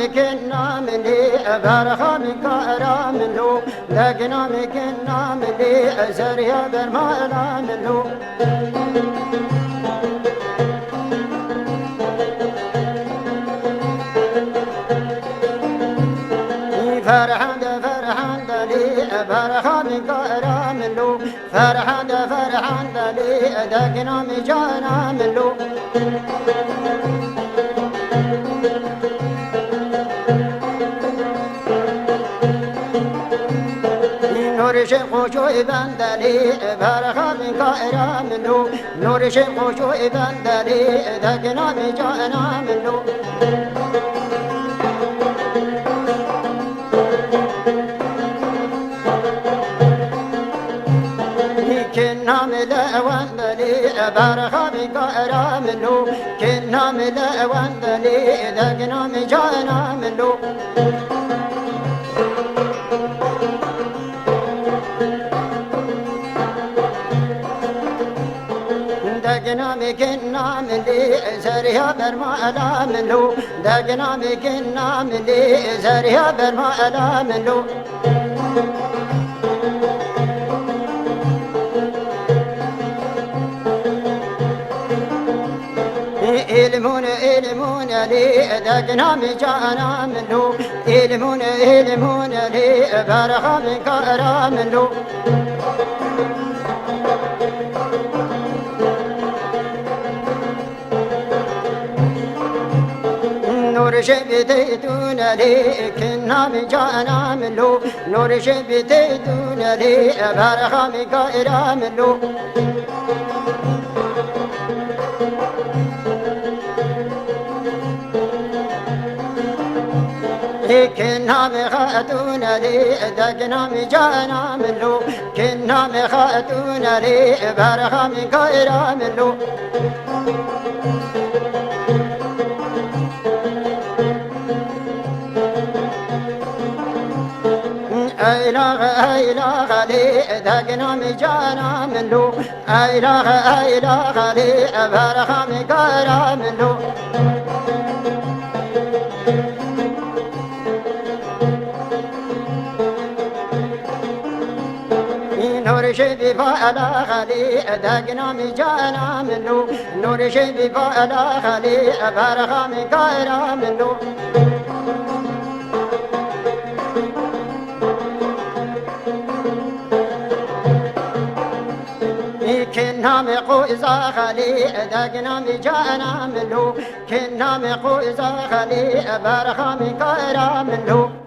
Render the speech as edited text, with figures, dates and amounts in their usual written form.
مكنا مني برخا من كارا منو دقنا مكنا مني أزريا برمالا منو فرحان دلي برخا من كارا منو فرحان دلي دقنا مجانا منو نور شيخ شو بندلي برخا من كائرا منو نور شيخ شو بندلي دقنا مجانا منو كنا ملا وندلي برخا من كائرا منو كنا ملا وندلي دقنا مجانا منو دقنا مكنا ملي زريها برمالا منو دقنا مكنا ملي زريها برمالا منو إلمون لي دقنا مجانا منو إلمون لي برخا من كارا منو نور شبتيتون لي كنا مجانا منو نور شبتيتون لي برخا من كائرا منو كنا مخاتون لي دقنا مجانا منو كنا مخاتون لي برخا من كائرا منو إله لي دقنا مجانا منو إله لي برخا من كائرا منو نور شبي فعلا خلي دقنا مجانا منو نور شبي فعلا خلي برخا من كائرا منو كنا مقوزا خلي دقنا مجانا منو كنا مقوزا خلي برخا من كائرا منو